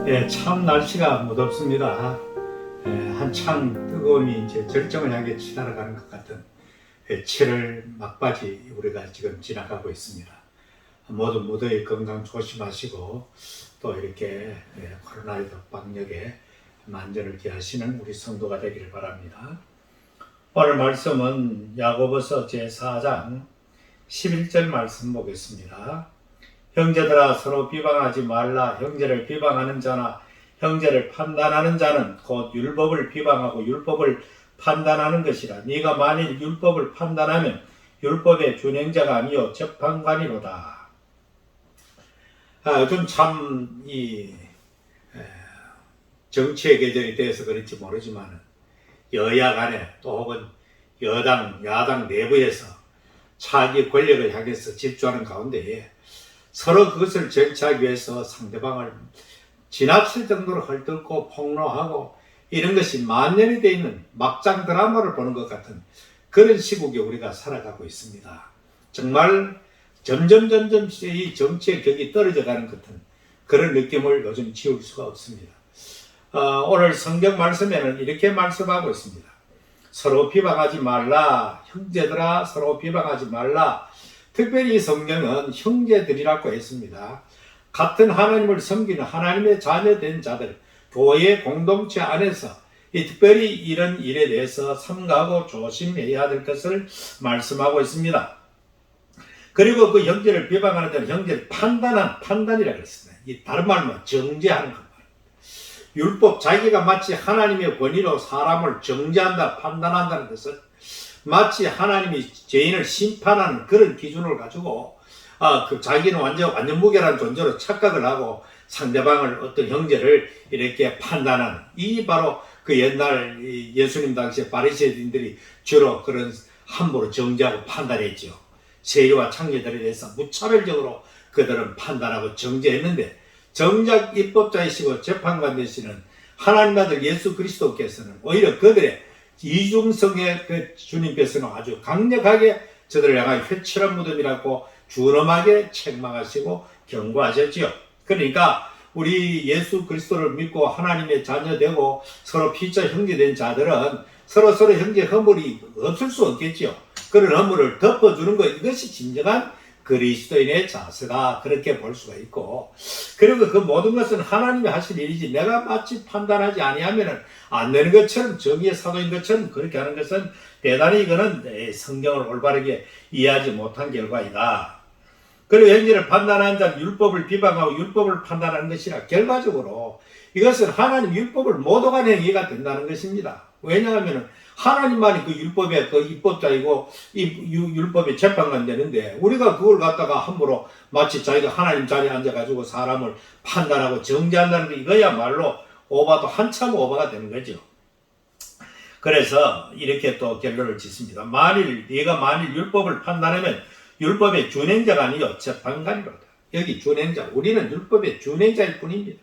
예, 참 날씨가 무덥습니다. 한창 뜨거움이 이제 절정을 향해 치달아가는 것 같은 7월 막바지 우리가 지금 지나가고 있습니다. 모두 무더위 건강 조심하시고 또 이렇게 코로나19 방역에 만전을 기하시는 우리 성도가 되기를 바랍니다. 오늘 말씀은 야고보서 제4장 11절 말씀 보겠습니다. 형제들아 서로 비방하지 말라. 형제를 비방하는 자나 형제를 판단하는 자는 곧 율법을 비방하고 율법을 판단하는 것이라. 네가 만일 율법을 판단하면 율법의 준행자가 아니요 재판관이로다. 요즘 참 이 정치의 계절이 돼서 그런지 모르지만 여야 간에 또 혹은 여당 야당 내부에서 자기 권력을 향해서 질주하는 가운데에 서로 그것을 쟁취하기 위해서 상대방을 지나칠 정도로 헐뜯고 폭로하고 이런 것이 만연이 되어 있는 막장 드라마를 보는 것 같은 그런 시국에 우리가 살아가고 있습니다. 정말 점점 이 정치의 격이 떨어져가는 것 같은 그런 느낌을 요즘 지울 수가 없습니다. 오늘 성경 말씀에는 이렇게 말씀하고 있습니다. 서로 비방하지 말라. 형제들아 서로 비방하지 말라. 특별히 이 성경은 형제들이라고 했습니다. 같은 하나님을 섬기는 하나님의 자녀된 자들, 교회 공동체 안에서 특별히 이런 일에 대해서 삼가하고 조심해야 될 것을 말씀하고 있습니다. 그리고 그 형제를 비방하는 데는 형제를 판단이라고 했습니다. 이 다른 말로 정죄하는 것. 율법, 자기가 마치 하나님의 권위로 사람을 정죄한다, 판단한다는 것은 마치 하나님이 죄인을 심판하는 그런 기준을 가지고 자기는 완전 무결한 존재로 착각을 하고 상대방을 어떤 형제를 이렇게 판단하는 이 바로 그 옛날 예수님 당시에 바리새인들이 주로 그런 함부로 정죄하고 판단했죠. 세리와 창녀들에 대해서 무차별적으로 그들은 판단하고 정죄했는데 정작 입법자이시고 재판관 되시는 하나님 아들 예수 그리스도께서는 오히려 그들의 이중성의 그 주님께서는 아주 강력하게 저들을 향하여 회칠한 무덤이라고 준엄하게 책망하시고 경고하셨지요. 그러니까 우리 예수 그리스도를 믿고 하나님의 자녀되고 서로 피자 형제된 자들은 서로 형제 허물이 없을 수 없겠지요. 그런 허물을 덮어주는 것, 이것이 진정한 그리스도인의 자세다, 그렇게 볼 수가 있고, 그리고 그 모든 것은 하나님이 하실 일이지 내가 마치 판단하지 아니하면 안 되는 것처럼, 정의의 사도인 것처럼 그렇게 하는 것은 대단히 이거는 성경을 올바르게 이해하지 못한 결과이다. 그리고 형제를 판단하는 자는 율법을 비방하고 율법을 판단하는 것이라, 결과적으로 이것은 하나님 율법을 모독한 행위가 된다는 것입니다. 왜냐하면 하나님만이 그 율법의 그 입법자이고 이 율법의 재판관 되는데, 우리가 그걸 갖다가 함부로 마치 자기가 하나님 자리에 앉아가지고 사람을 판단하고 정죄한다는 게 이거야말로 오바도 한참 오바가 되는 거죠. 그래서 이렇게 또 결론을 짓습니다. 네가 만일 율법을 판단하면 율법의 준행자가 아니요 재판관이로다. 여기 준행자, 우리는 율법의 준행자일 뿐입니다.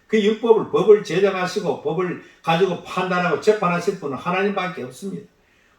그 율법을, 법을 제정하시고 법을 가지고 판단하고 재판하실 분은 하나님밖에 없습니다.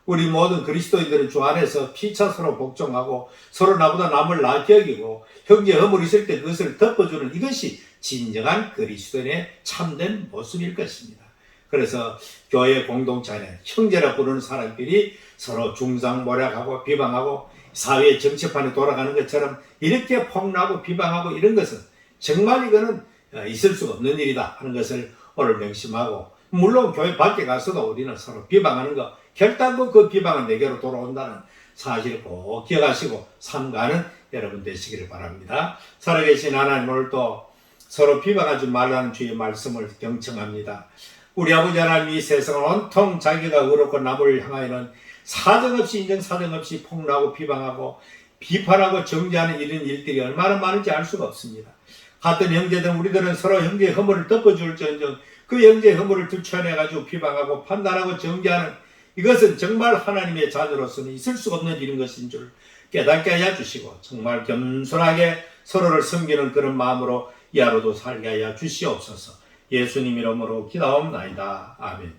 우리 모든 그리스도인들은 주 안에서 피차 서로 복종하고 서로 나보다 남을 나게 여기고 형제 허물이 있을 때 그것을 덮어주는, 이것이 진정한 그리스도인의 참된 모습일 것입니다. 그래서 교회 공동체 안에 형제라 부르는 사람끼리 서로 중상모략하고 비방하고 사회 정치판에 돌아가는 것처럼 이렇게 폭로하고 비방하고 이런 것은 정말 이거는 있을 수가 없는 일이다 하는 것을 오늘 명심하고, 물론 교회 밖에 가서도 우리는 서로 비방하는 거, 결단코 그 비방은 내게로 돌아온다는 사실을 꼭 기억하시고 삼가는 여러분 되시기를 바랍니다. 살아계신 하나님, 오늘도 서로 비방하지 말라는 주의 말씀을 경청합니다. 우리 아버지 하나님, 이 세상을 온통 자기가 의롭고 남을 향하여는 사정없이 인정 사정없이 폭로하고 비방하고 비판하고 정죄하는 이런 일들이 얼마나 많은지 알 수가 없습니다. 같은 형제들, 우리들은 서로 형제의 허물을 덮어줄지언정 그 형제의 허물을 들춰내가지고 비방하고 판단하고 정죄하는, 이것은 정말 하나님의 자녀로서는 있을 수가 없는 일인 것인 줄 깨닫게 하여 주시고, 정말 겸손하게 서로를 섬기는 그런 마음으로 이 하루도 살게 하여 주시옵소서. 예수님 이름으로 기도하옵나이다. 아멘.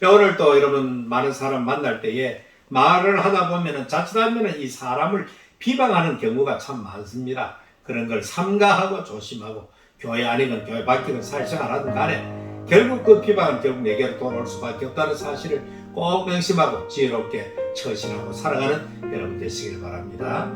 오늘 또 여러분 많은 사람 만날 때에 말을 하다 보면은 자칫하면은 이 사람을 비방하는 경우가 참 많습니다. 그런 걸 삼가하고 조심하고 교회 아니건 교회 밖이건 사실생활하든 간에 결국 그 비방은 결국 내게로 돌아올 수밖에 없다는 사실을 꼭 명심하고 지혜롭게 처신하고 살아가는 여러분 되시길 바랍니다.